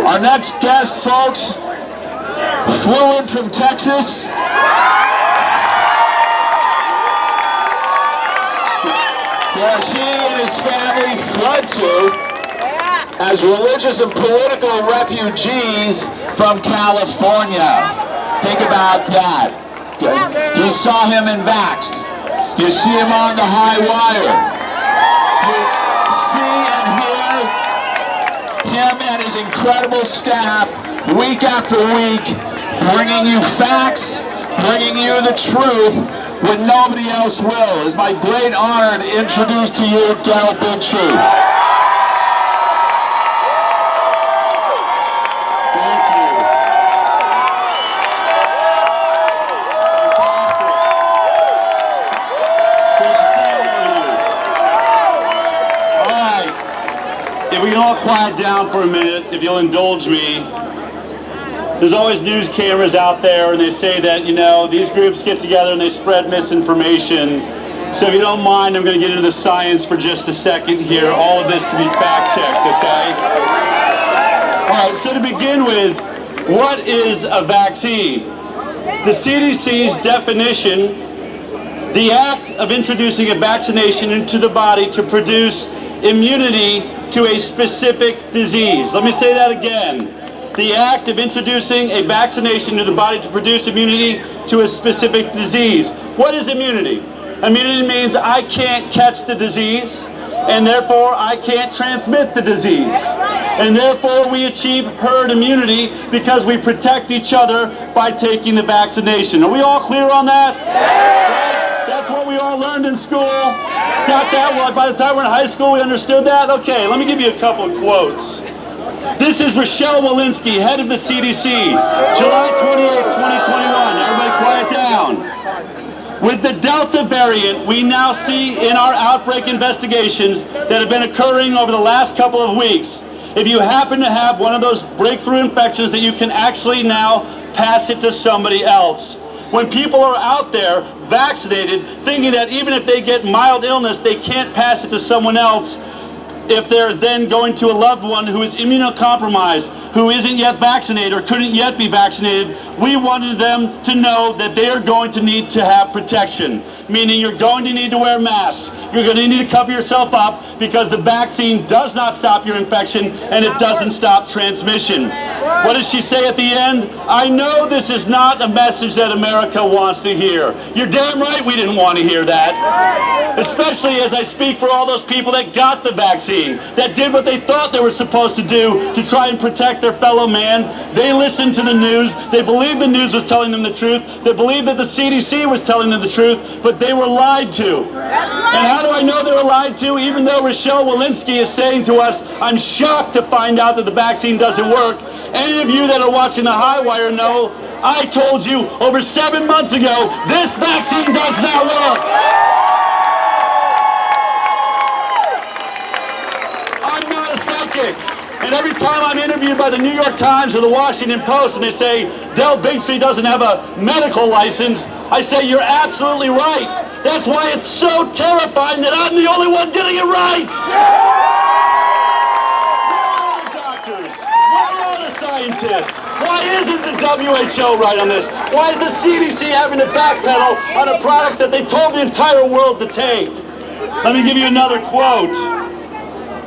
Our next guest, folks, flew in from Texas. Where he and his family fled to as religious and political refugees from California. Think about that. You saw him in Vaxxed. You see him on the high wire. You see and hear him and his incredible staff week after week bringing you facts, bringing you the truth when nobody else will. It's my great honor to introduce to you Bigtree. If we can all quiet down for a minute, if you'll indulge me. There's always news cameras out there, and they say that, you know, these groups get together and they spread misinformation. So if you don't mind, I'm going to get into the science for just a second here. All of this can be fact-checked, okay? All right, so to begin with, what is a vaccine? The CDC's definition, the act of introducing a vaccination into the body to produce immunity to a specific disease. Let me say that again. The act of introducing a vaccination to the body to produce immunity to a specific disease. What is immunity? Immunity means I can't catch the disease, and therefore I can't transmit the disease. And therefore we achieve herd immunity because we protect each other by taking the vaccination. Are we all clear on that? Right? That's what we all learned in school. Got that? Well, by the time we're in high school, we understood that? Okay, let me give you a couple of quotes. This is Rochelle Walensky, head of the CDC, July 28, 2021. Everybody quiet down. With the Delta variant, we now see in our outbreak investigations that have been occurring over the last couple of weeks, if you happen to have one of those breakthrough infections, that you can actually now pass it to somebody else. When people are out there vaccinated, thinking that even if they get mild illness, they can't pass it to someone else, if they're then going to a loved one who is immunocompromised, who isn't yet vaccinated or couldn't yet be vaccinated, we wanted them to know that they are going to need to have protection. Meaning you're going to need to wear masks. You're going to need to cover yourself up because the vaccine does not stop your infection and it doesn't stop transmission. What does she say at the end? I know this is not a message that America wants to hear. You're damn right we didn't want to hear that. Especially as I speak for all those people that got the vaccine, that did what they thought they were supposed to do to try and protect their fellow man. They listened to the news. They believed the news was telling them the truth. They believed that the CDC was telling them the truth, but they were lied to. And how do I know they were lied to? Even though Rochelle Walensky is saying to us, I'm shocked to find out that the vaccine doesn't work. Any of you that are watching the High Wire know I told you over 7 months ago, this vaccine does not work. I'm not a psychic. And every time I'm interviewed by the New York Times or the Washington Post and they say, Bigtree doesn't have a medical license, I say, you're absolutely right. That's why it's so terrifying that I'm the only one getting it right. Where are the doctors? Where are the scientists? Why isn't the WHO right on this? Why is the CDC having to backpedal on a product that they told the entire world to take? Let me give you another quote.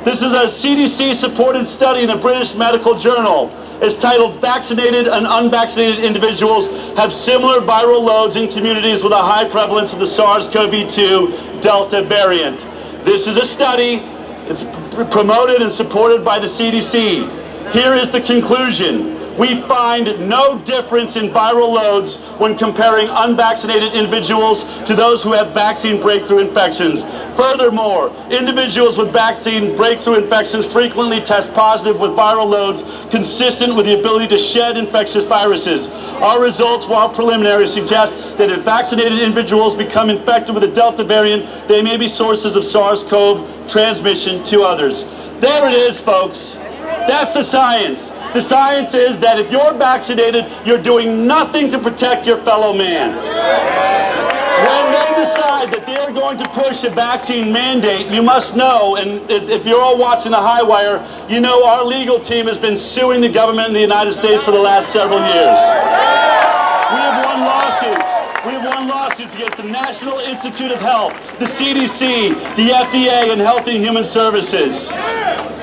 This is a CDC-supported study in the British Medical Journal. It's titled, Vaccinated and Unvaccinated Individuals Have Similar Viral Loads in Communities with a High Prevalence of the SARS-CoV-2 Delta Variant. This is a study. It's promoted and supported by the CDC. Here is the conclusion. We find no difference in viral loads when comparing unvaccinated individuals to those who have vaccine breakthrough infections. Furthermore, individuals with vaccine breakthrough infections frequently test positive with viral loads consistent with the ability to shed infectious viruses. Our results, while preliminary, suggest that if vaccinated individuals become infected with the Delta variant, they may be sources of SARS-CoV transmission to others. There it is, folks. That's the science. The science is that if you're vaccinated, you're doing nothing to protect your fellow man. When they decide that they're going to push a vaccine mandate, you must know, and if you're all watching the High Wire, you know our legal team has been suing the government in the United States for the last several years. We have won lawsuits. We have won lawsuits against the National Institute of Health, the CDC, the FDA, and Health and Human Services.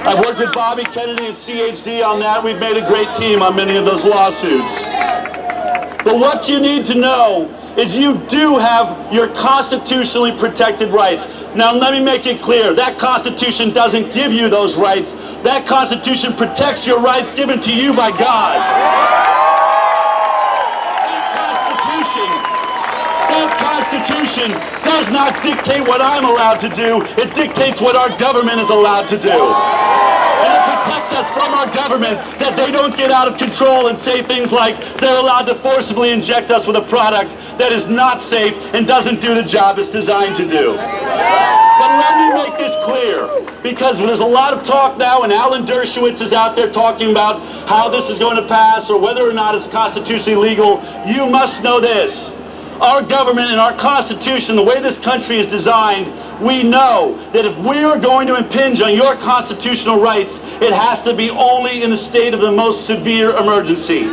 I've worked with Bobby Kennedy and CHD on that. We've made a great team on many of those lawsuits. But what you need to know is you do have your constitutionally protected rights. Now let me make it clear, that Constitution doesn't give you those rights. That Constitution protects your rights given to you by God. That Constitution does not dictate what I'm allowed to do. It dictates what our government is allowed to do. And it protects us from our government that they don't get out of control and say things like they're allowed to forcibly inject us with a product that is not safe and doesn't do the job it's designed to do. But let me make this clear, because there's a lot of talk now, and Alan Dershowitz is out there talking about how this is going to pass or whether or not it's constitutionally legal. You must know this. Our government and our Constitution, the way this country is designed, we know that if we are going to impinge on your constitutional rights, it has to be only in the state of the most severe emergency.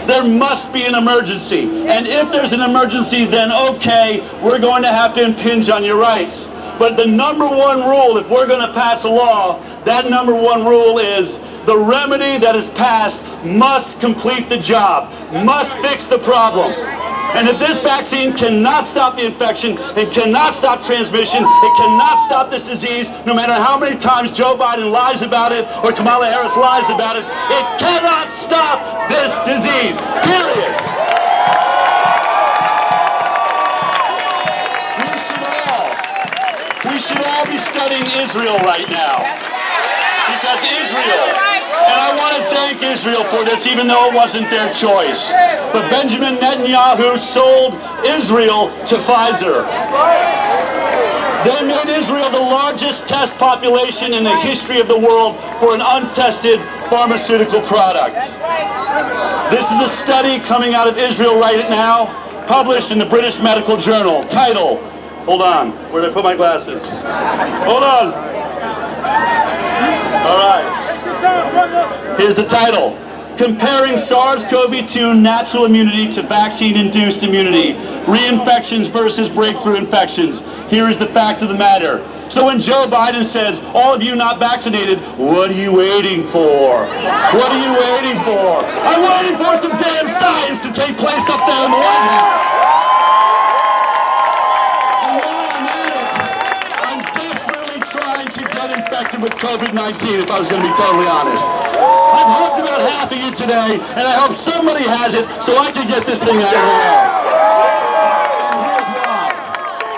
There must be an emergency. And if there's an emergency, then okay, we're going to have to impinge on your rights. But the number one rule, if we're going to pass a law, that number one rule is the remedy that is passed must complete the job, must fix the problem. And if this vaccine cannot stop the infection, it cannot stop transmission, it cannot stop this disease, no matter how many times Joe Biden lies about it or Kamala Harris lies about it, it cannot stop this disease, period. We should all be studying Israel right now. Because Israel, and I want to thank Israel for this, even though it wasn't their choice. But Benjamin Netanyahu sold Israel to Pfizer. They made Israel the largest test population in the history of the world for an untested pharmaceutical product. This is a study coming out of Israel right now, published in the British Medical Journal. Title, hold on, where did I put my glasses? Hold on. All right. Here's the title. Comparing SARS-CoV-2 natural immunity to vaccine-induced immunity. Reinfections versus breakthrough infections. Here is the fact of the matter. So when Joe Biden says, all of you not vaccinated, what are you waiting for? What are you waiting for? I'm waiting for some damn science to take place up there in the White House. And while I'm at it, I'm desperately trying to get infected with COVID-19, if I was going to be totally honest. I've hugged about half of you today, and I hope somebody has it so I can get this thing out of the way. And here's why.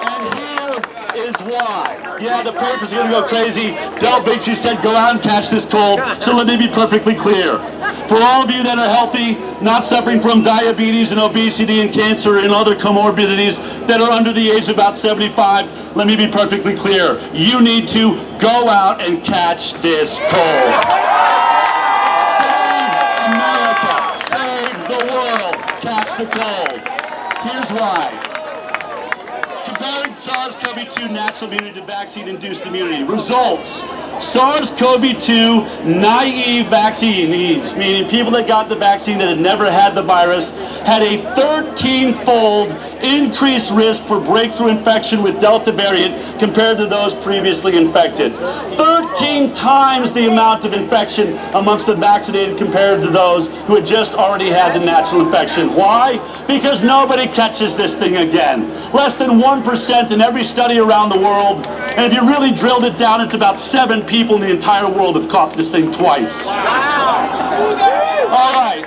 And here is why. Yeah, the papers are going to go crazy. Bigtree said go out and catch this cold. So let me be perfectly clear. For all of you that are healthy, not suffering from diabetes and obesity and cancer and other comorbidities, that are under the age of about 75, let me be perfectly clear. You need to go out and catch this cold. Save America. Save the world. Catch the cold. Here's why. Comparing SARS-CoV-2 natural immunity to vaccine-induced immunity. Results. SARS-CoV-2 naive vaccinees, meaning people that got the vaccine that had never had the virus, had a 13-fold increased risk for breakthrough infection with Delta variant compared to those previously infected. 13 times the amount of infection amongst the vaccinated compared to those who had just already had the natural infection. Why? Because nobody catches this thing again. Less than 1% in every study around the world. And if you really drilled it down, it's about 7 people in the entire world have caught this thing twice. Wow. All right.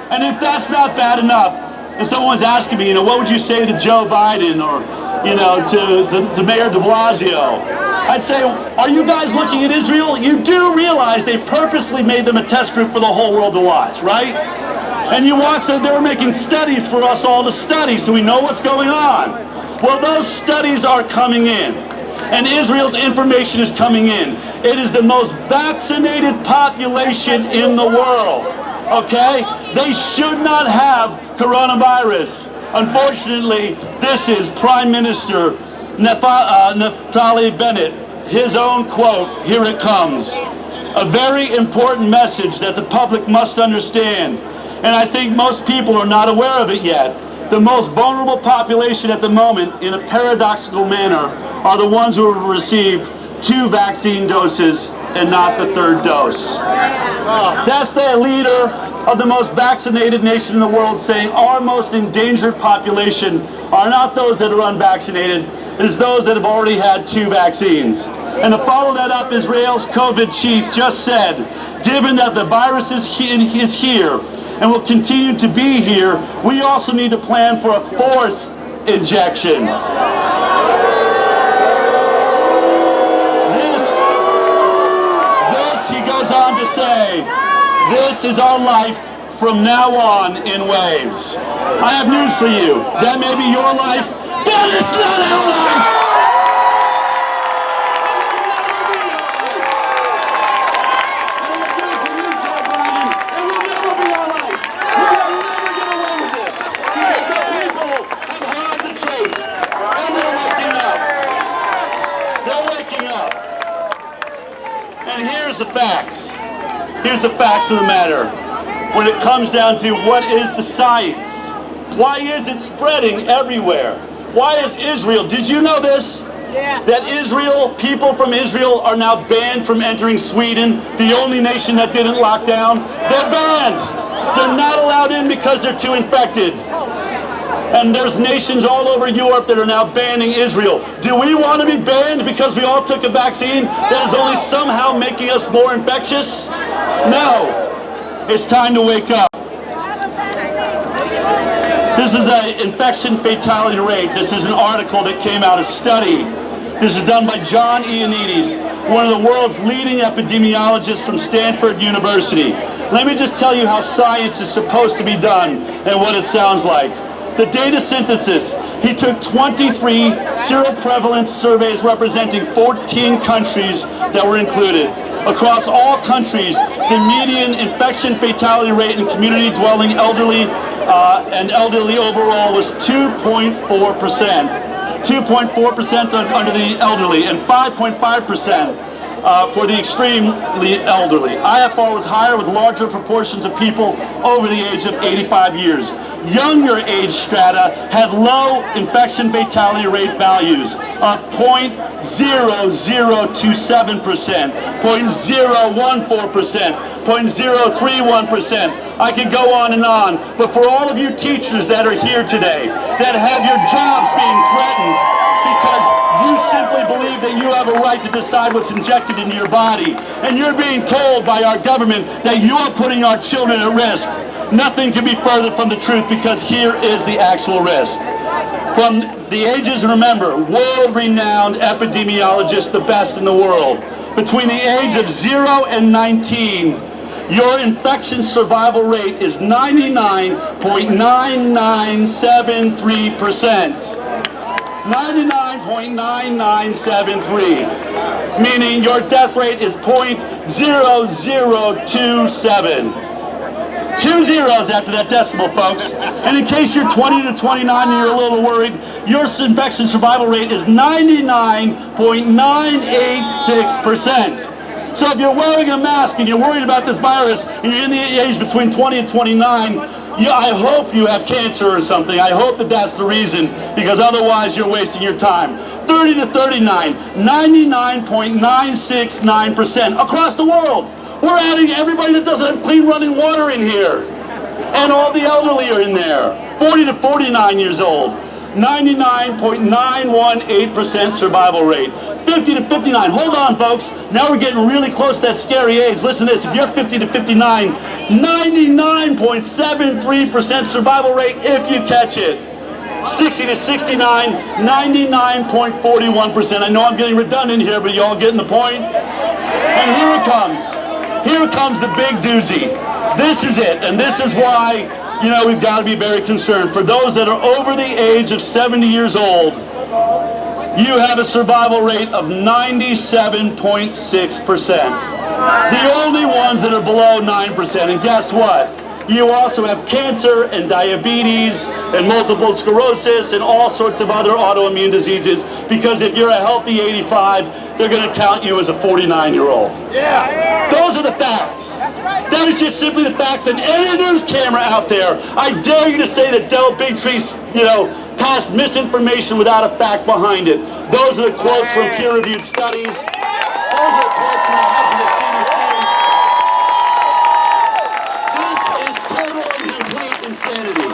And if that's not bad enough, and someone was asking me, what would you say to Joe Biden or, to Mayor de Blasio? I'd say, are you guys looking at Israel? You do realize they purposely made them a test group for the whole world to watch, right? And you watch that they were making studies for us all to study so we know what's going on. Well, those studies are coming in. And Israel's information is coming in. It is the most vaccinated population in the world, okay? They should not have coronavirus. Unfortunately, this is Prime Minister Naftali Bennett, his own quote. Here it comes. A very important message that the public must understand, and I think most people are not aware of it yet. The most vulnerable population at the moment, in a paradoxical manner, are the ones who have received 2 vaccine doses and not the 3rd dose. That's the leader of the most vaccinated nation in the world saying our most endangered population are not those that are unvaccinated, it is those that have already had 2 vaccines. And to follow that up, Israel's COVID chief just said, given that the virus is here and will continue to be here, we also need to plan for a 4th injection. This, he goes on to say, this is our life from now on in waves. I have news for you. That may be your life, but it's not our life. Here's the facts of the matter. When it comes down to what is the science, why is it spreading everywhere? Why is Israel, did you know this? Yeah. That Israel, people from Israel are now banned from entering Sweden, the only nation that didn't lock down. They're banned. They're not allowed in because they're too infected. And there's nations all over Europe that are now banning Israel. Do we want to be banned because we all took a vaccine that is only somehow making us more infectious? No. It's time to wake up. This is an infection fatality rate. This is an article that came out, a study. This is done by John Ioannidis, one of the world's leading epidemiologists from Stanford University. Let me just tell you how science is supposed to be done and what it sounds like. The data synthesis, he took 23 seroprevalence surveys representing 14 countries that were included. Across all countries, the median infection fatality rate in community dwelling elderly and elderly overall was 2.4%. 2.4% under the elderly and 5.5% for the extremely elderly. IFR was higher with larger proportions of people over the age of 85 years. Younger age strata had low infection fatality rate values of 0.0027%, 0.014%, 0.031%. I can go on and on, but for all of you teachers that are here today, that have your jobs being threatened because you simply believe that you have a right to decide what's injected into your body, and you're being told by our government that you are putting our children at risk. Nothing can be further from the truth, because here is the actual risk. From the ages, remember, world-renowned epidemiologists, the best in the world. Between the age of 0 and 19, your infection survival rate is 99.9973%. 99.9973, meaning your death rate is 0.0027. 2 zeros after that decimal, folks. And in case you're 20 to 29 and you're a little worried, your infection survival rate is 99.986%. So if you're wearing a mask and you're worried about this virus and you're in the age between 20 and 29, I hope you have cancer or something. I hope that that's the reason, because otherwise you're wasting your time. 30 to 39, 99.969% across the world. We're adding everybody that doesn't have clean running water in here. And all the elderly are in there. 40 to 49 years old. 99.918% survival rate. 50 to 59. Hold on, folks. Now we're getting really close to that scary age. Listen to this. If you're 50 to 59, 99.73% survival rate if you catch it. 60 to 69, 99.41%. I know I'm getting redundant here, but y'all getting the point? And here it comes. Here comes the big doozy. This is it, and this is why, we've got to be very concerned. For those that are over the age of 70 years old, you have a survival rate of 97.6%. The only ones that are below 9%, and guess what? you also have cancer and diabetes and multiple sclerosis and all sorts of other autoimmune diseases, because if you're a healthy 85, they're going to count you as a 49-year-old. Yeah. Those are the facts. That is just simply the facts. And any news camera out there, I dare you to say that Del Bigtree's, passed misinformation without a fact behind it. Those are the quotes from peer-reviewed studies. Those are the quotes from the heads of the CDC. This is total and complete insanity.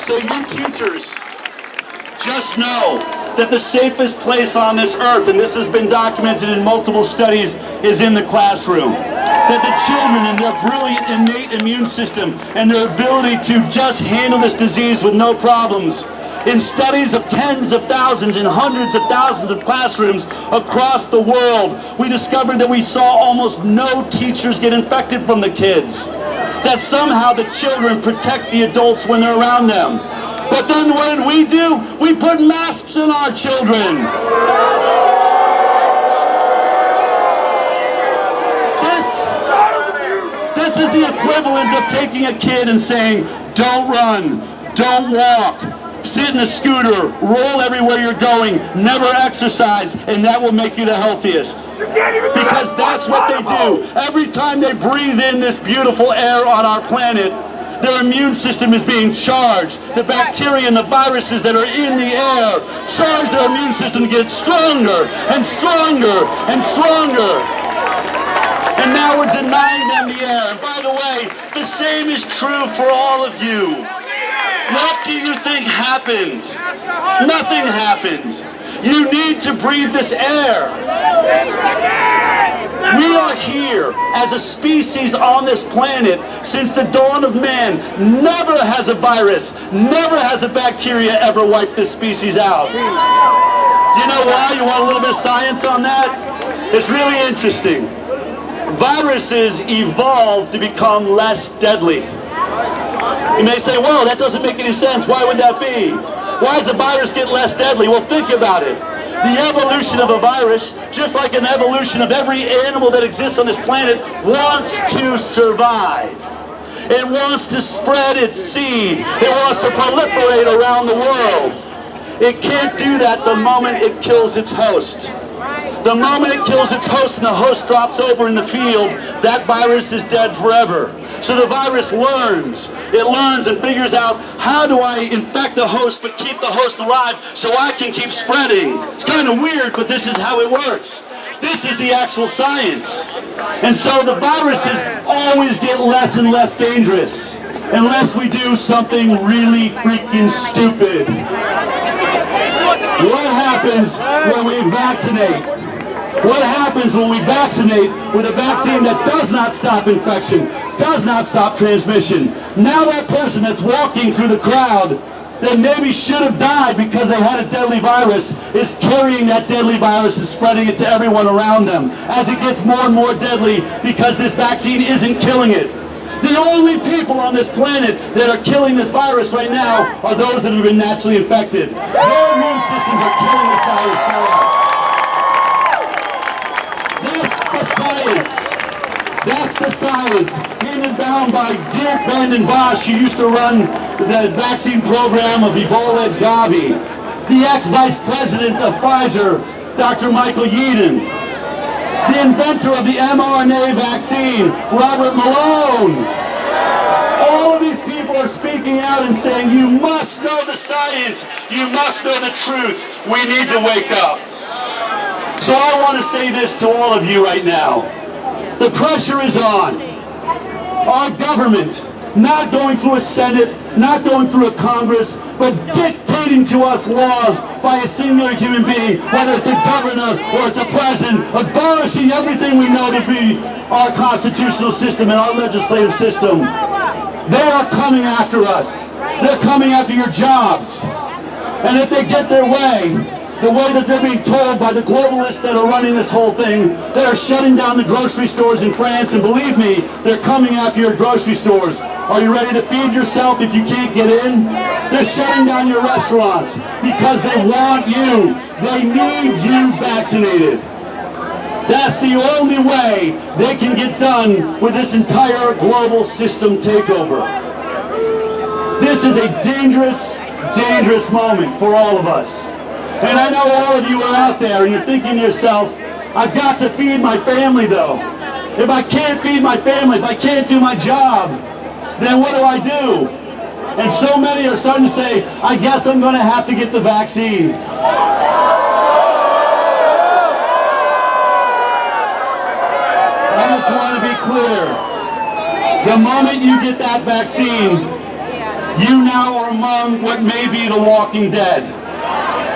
So you teachers, just know that the safest place on this earth, and this has been documented in multiple studies, is in the classroom. That the children and their brilliant innate immune system and their ability to just handle this disease with no problems. In studies of tens of thousands and hundreds of thousands of classrooms across the world, we discovered that we saw almost no teachers get infected from the kids. That somehow the children protect the adults when they're around them. But then what did we do? We put masks on our children. This is the equivalent of taking a kid and saying, don't run, don't walk, sit in a scooter, roll everywhere you're going, never exercise, and that will make you the healthiest. Because that's what they do. Every time they breathe in this beautiful air on our planet, their immune system is being charged. The bacteria and the viruses that are in the air charge their immune system to get stronger and stronger and stronger. And now we're denying them the air. And by the way, the same is true for all of you. What do you think happened? Nothing happened. You need to breathe this air. We are here as a species on this planet since the dawn of man. Never has a virus, never has a bacteria ever wiped this species out. Do you know why? You want a little bit of science on that? It's really interesting. Viruses evolve to become less deadly. You may say, well, that doesn't make any sense. Why would that be? Why does a virus get less deadly? Well, think about it. The evolution of a virus, just like an evolution of every animal that exists on this planet, wants to survive. It wants to spread its seed. It wants to proliferate around the world. It can't do that the moment it kills its host. The moment it kills its host and the host drops over in the field, that virus is dead forever. So the virus learns. It learns and figures out, how do I infect the host but keep the host alive so I can keep spreading? It's kind of weird, but this is how it works. This is the actual science. And so the viruses always get less and less dangerous unless we do something really freaking stupid. What happens when we vaccinate? What happens when we vaccinate with a vaccine that does not stop infection, does not stop transmission? Now that person that's walking through the crowd that maybe should have died because they had a deadly virus is carrying that deadly virus and spreading it to everyone around them as it gets more and more deadly because this vaccine isn't killing it. The only people on this planet that are killing this virus right now are those that have been naturally infected. Their immune systems are killing this virus for us. That's the science. That's the science. Handed down by Geert Vanden Bossche, who used to run the vaccine program of Ebola at Gavi. The ex-vice president of Pfizer, Dr. Michael Yeadon. The inventor of the mRNA vaccine, Robert Malone. All of these people are speaking out and saying, you must know the science. You must know the truth. We need to wake up. So I want to say this to all of you right now. The pressure is on. Our government, not going through a Senate, not going through a Congress, but dictating to us laws by a singular human being, whether it's a governor or it's a president, abolishing everything we know to be our constitutional system and our legislative system. They are coming after us. They're coming after your jobs. And if they get their way, the way that they're being told by the globalists that are running this whole thing, that are shutting down the grocery stores in France, and believe me, they're coming after your grocery stores. Are you ready to feed yourself if you can't get in? They're shutting down your restaurants because they want you. They need you vaccinated. That's the only way they can get done with this entire global system takeover. This is a dangerous, dangerous moment for all of us. And I know all of you are out there and you're thinking to yourself, I've got to feed my family though. If I can't feed my family, if I can't do my job, then what do I do? And so many are starting to say, I guess I'm going to have to get the vaccine. I just want to be clear. The moment you get that vaccine, you now are among what may be the walking dead.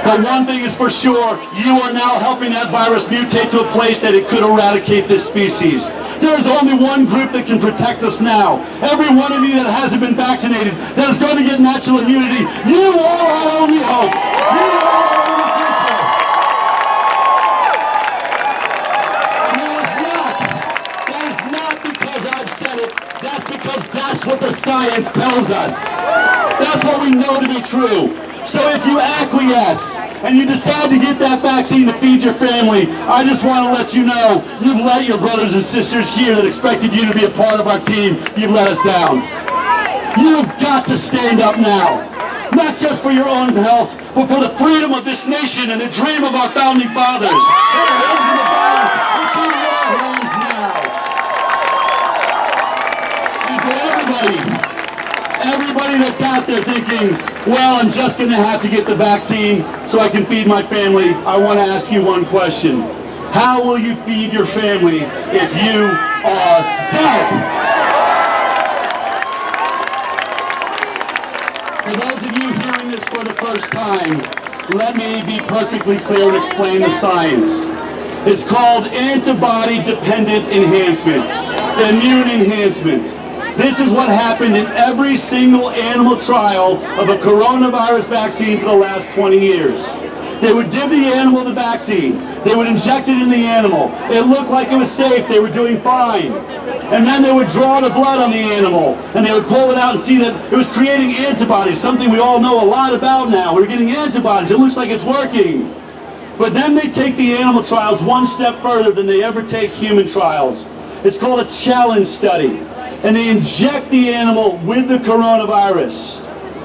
But one thing is for sure, you are now helping that virus mutate to a place that it could eradicate this species. There is only one group that can protect us now. Every one of you that hasn't been vaccinated, that is going to get natural immunity, you are our only hope. You are our only future. And that is not because I've said it. That's because that's what the science tells us. That's what we know to be true. So if you acquiesce and you decide to get that vaccine to feed your family, I just want to let you know, you've let your brothers and sisters here that expected you to be a part of our team, you've let us down. You've got to stand up now. Not just for your own health, but for the freedom of this nation and the dream of our founding fathers. Their hands in the balance. It's in your hands now. And for everybody that's out there thinking, well, I'm just going to have to get the vaccine so I can feed my family, I want to ask you one question. How will you feed your family if you are dead? For those of you hearing this for the first time, let me be perfectly clear and explain the science. It's called antibody-dependent enhancement, immune enhancement. This is what happened in every single animal trial of a coronavirus vaccine for the last 20 years. They would give the animal the vaccine. They would inject it in the animal. It looked like it was safe. They were doing fine. And then they would draw the blood on the animal, and they would pull it out and see that it was creating antibodies, something we all know a lot about now. We're getting antibodies. It looks like it's working. But then they take the animal trials one step further than they ever take human trials. It's called a challenge study. And they inject the animal with the coronavirus.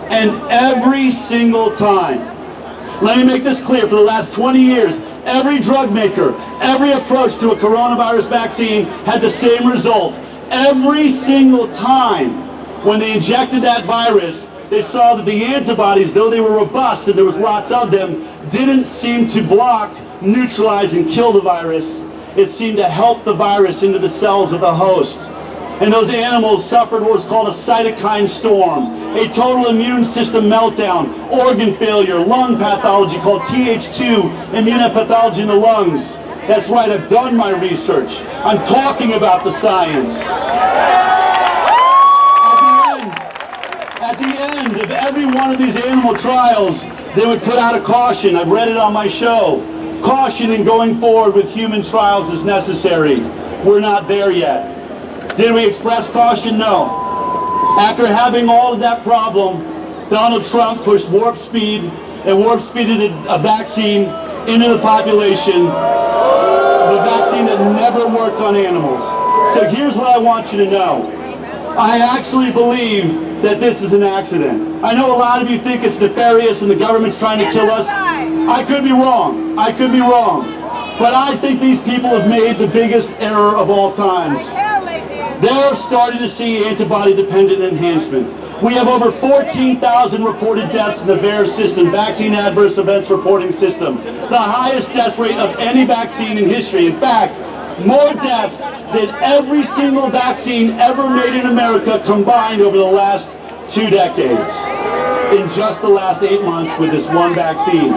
And every single time, let me make this clear, for the last 20 years, every drug maker, every approach to a coronavirus vaccine had the same result. Every single time when they injected that virus, they saw that the antibodies, though they were robust and there was lots of them, didn't seem to block, neutralize, and kill the virus. It seemed to help the virus into the cells of the host. And those animals suffered what was called a cytokine storm, a total immune system meltdown, organ failure, lung pathology called Th2, immunopathology in the lungs. That's right, I've done my research. I'm talking about the science. At the end of every one of these animal trials, they would put out a caution. I've read it on my show. Caution in going forward with human trials is necessary. We're not there yet. Did we express caution? No. After having all of that problem, Donald Trump pushed warp speed and warp speeded a vaccine into the population, the vaccine that never worked on animals. So here's what I want you to know. I actually believe that this is an accident. I know a lot of you think it's nefarious and the government's trying to kill us. I could be wrong. I could be wrong. But I think these people have made the biggest error of all times. They're starting to see antibody-dependent enhancement. We have over 14,000 reported deaths in the VAERS system, Vaccine Adverse Events Reporting System, the highest death rate of any vaccine in history. In fact, more deaths than every single vaccine ever made in America combined over the last 2 decades, in just the last 8 months with this one vaccine.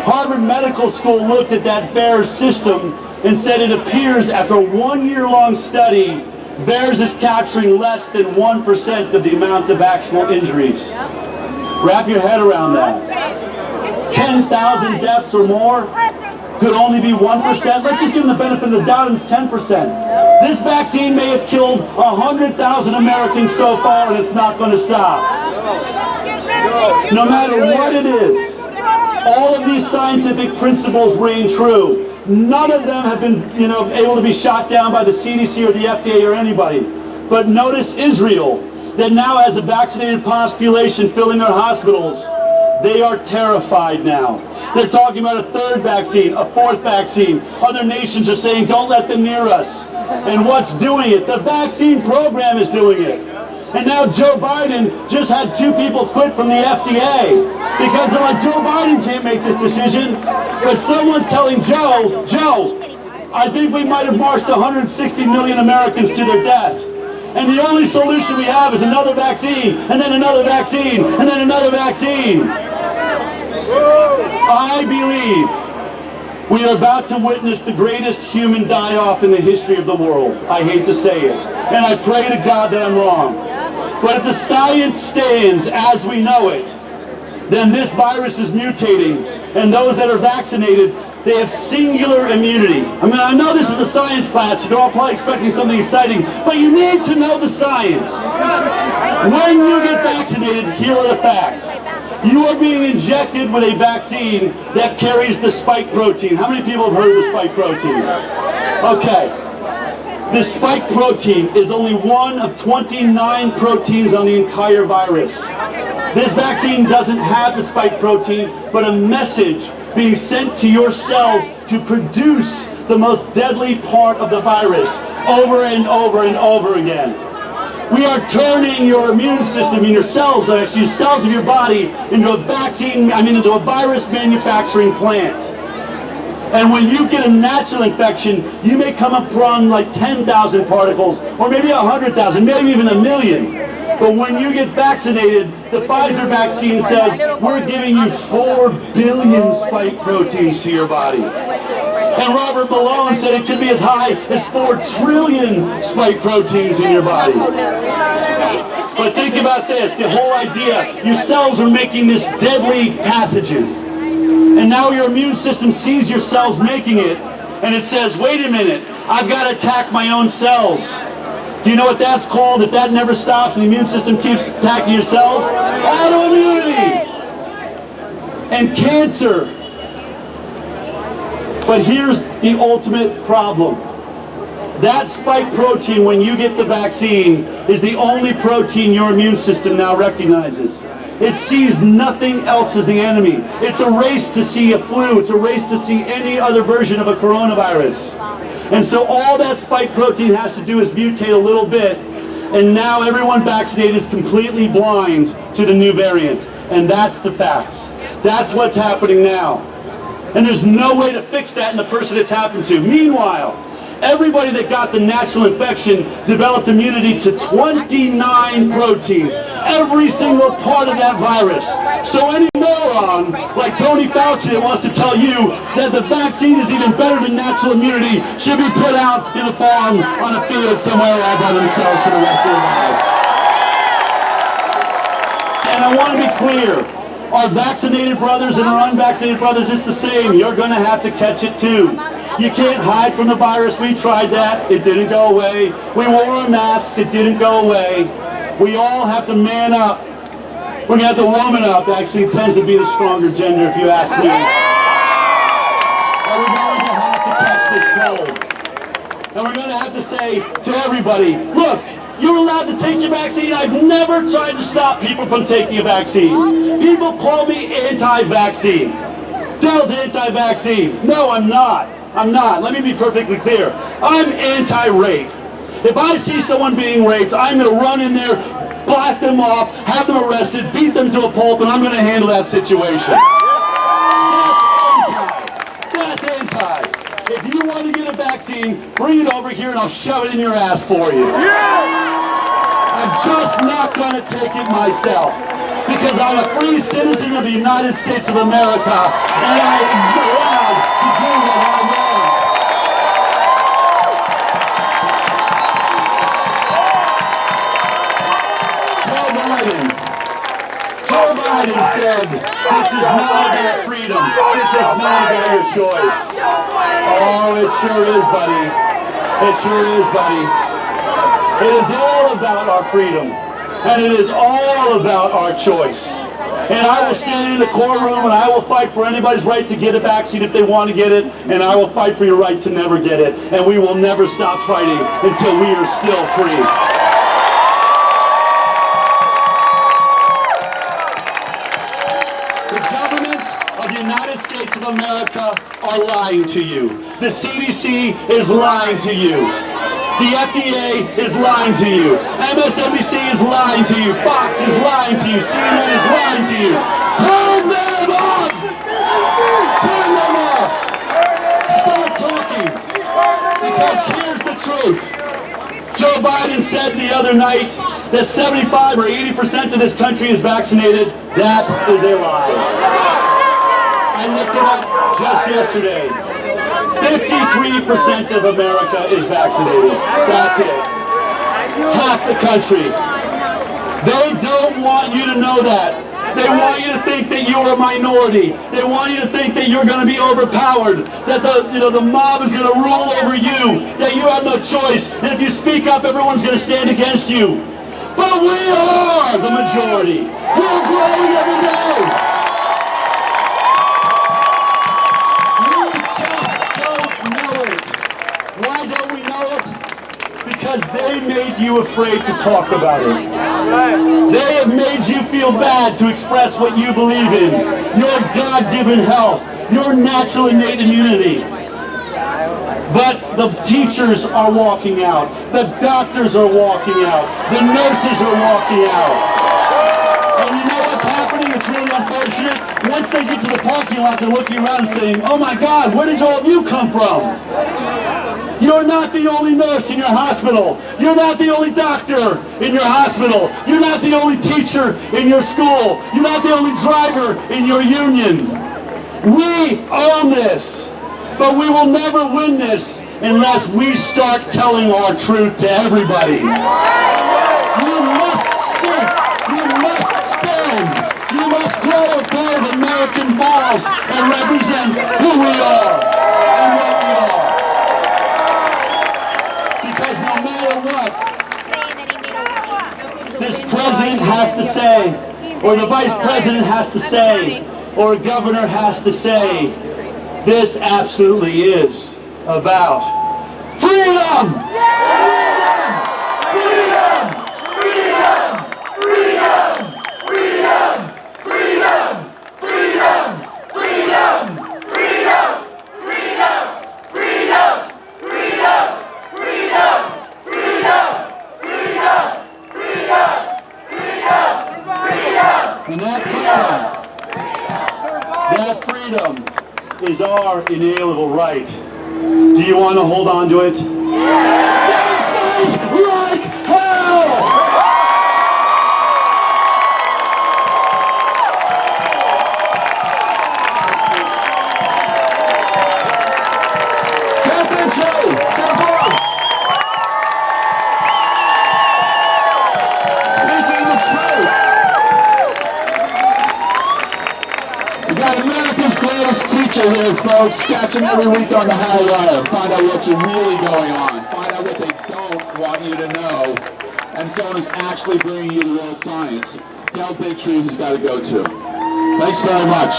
Harvard Medical School looked at that VAERS system and said it appears after a 1-year-long study, VAERS is capturing less than 1% of the amount of actual injuries. Wrap your head around that. 10,000 deaths or more could only be 1%. Let's just give them the benefit of the doubt and it's 10%. This vaccine may have killed 100,000 Americans so far and it's not going to stop. No matter what it is, all of these scientific principles reign true. None of them have been, able to be shot down by the CDC or the FDA or anybody. But notice Israel, that now has a vaccinated population filling their hospitals. They are terrified now. They're talking about a third vaccine, a fourth vaccine. Other nations are saying, don't let them near us. And what's doing it? The vaccine program is doing it. And now Joe Biden just had 2 people quit from the FDA because they're like, Joe Biden can't make this decision. But someone's telling Joe, I think we might have marched 160 million Americans to their death. And the only solution we have is another vaccine, and then another vaccine, and then another vaccine. I believe we are about to witness the greatest human die-off in the history of the world. I hate to say it. And I pray to God that I'm wrong. But if the science stands as we know it, then this virus is mutating. And those that are vaccinated, they have singular immunity. I know this is a science class, you're all probably expecting something exciting, but you need to know the science. When you get vaccinated, here are the facts. You are being injected with a vaccine that carries the spike protein. How many people have heard of the spike protein? Okay. The spike protein is only one of 29 proteins on the entire virus. This vaccine doesn't have the spike protein, but a message being sent to your cells to produce the most deadly part of the virus over and over and over again. We are turning your immune system and your cells, actually cells of your body, into a into a virus manufacturing plant. And when you get a natural infection, you may come upon like 10,000 particles, or maybe 100,000, maybe even 1 million. But when you get vaccinated, the Pfizer vaccine says, we're giving you 4 billion spike proteins to your body. And Robert Malone said it could be as high as 4 trillion spike proteins in your body. But think about this, the whole idea, your cells are making this deadly pathogen. And now your immune system sees your cells making it, and it says, wait a minute, I've got to attack my own cells. Do you know what that's called? If that never stops and the immune system keeps attacking your cells? Autoimmunity! And cancer. But here's the ultimate problem. That spike protein, when you get the vaccine, is the only protein your immune system now recognizes. It sees nothing else as the enemy. It's a race to see a flu. It's a race to see any other version of a coronavirus. And so all that spike protein has to do is mutate a little bit, and now everyone vaccinated is completely blind to the new variant. And that's the facts. That's what's happening now. And there's no way to fix that in the person it's happened to. Meanwhile, everybody that got the natural infection developed immunity to 29 proteins, every single part of that virus. So any moron like Tony Fauci that wants to tell you that the vaccine is even better than natural immunity should be put out in a farm on a field somewhere all by themselves for the rest of their lives. And I want to be clear, our vaccinated brothers and our unvaccinated brothers, it's the same. You're going to have to catch it too. You can't hide from the virus. We tried that. It didn't go away. We wore our masks. It didn't go away. We all have to man up. We're going to have to woman up. Actually, it tends to be the stronger gender, if you ask me. And we're going to have to catch this cold. And we're going to have to say to everybody, look, you're allowed to take your vaccine. I've never tried to stop people from taking a vaccine. People call me anti-vaccine. Dell's anti-vaccine. No, I'm not. I'm not. Let me be perfectly clear. I'm anti-rape. If I see someone being raped, I'm going to run in there, blast them off, have them arrested, beat them to a pulp, and I'm going to handle that situation. That's anti. If you want to get a vaccine, bring it over here and I'll shove it in your ass for you. I'm just not going to take it myself, because I'm a free citizen of the United States of America, and I am allowed to do what I want. Joe Biden said, this is not about freedom. This is not about your choice. Oh, it sure is, buddy. It sure is, buddy. It is all about our freedom. And it is all about our choice. And I will stand in the courtroom and I will fight for anybody's right to get a vaccine if they want to get it, and I will fight for your right to never get it. And we will never stop fighting until we are still free. The government of the United States of America are lying to you. The CDC is lying to you. The FDA is lying to you. MSNBC is lying to you. Fox is lying to you. CNN is lying to you. Turn them off! Turn them off! Start talking. Because here's the truth. Joe Biden said the other night that 75 or 80% of this country is vaccinated. That is a lie. I looked it up just yesterday. 53% of America is vaccinated. That's it. Half the country. They don't want you to know that. They want you to think that you're a minority. They want you to think that you're going to be overpowered. That the mob is going to rule over you. That you have no choice. And if you speak up, everyone's going to stand against you. But we are the majority. We're growing every day. Why don't we know it? Because they made you afraid to talk about it. They have made you feel bad to express what you believe in. Your God-given health, your natural innate immunity. But the teachers are walking out. The doctors are walking out. The nurses are walking out. And you know what's happening? It's really unfortunate. Once they get to the parking lot, they're looking around and saying, oh my God, where did all of you come from? You're not the only nurse in your hospital. You're not the only doctor in your hospital. You're not the only teacher in your school. You're not the only driver in your union. We own this, but we will never win this unless we start telling our truth to everybody. You must speak. You must stand. You must grow a pair of American balls and represent who we are and what we are. Because no matter what this president has to say, or the vice president has to say, or a governor has to say, this absolutely is about freedom! Freedom! Freedom! Freedom! Freedom! Freedom! Freedom! Freedom! Freedom! Freedom! Freedom! Freedom! Freedom! Freedom! Freedom! And that freedom is our inalienable right. Do you want to hold on to it? Then fight like hell! Speaking the truth. We got America's greatest teacher here, folks. Catch him every week on the High Wire. Find out what's really going on. Find out what they don't want you to know. And someone who's actually bringing you the real science. Tell Bigtree who's got to go to. Thanks very much.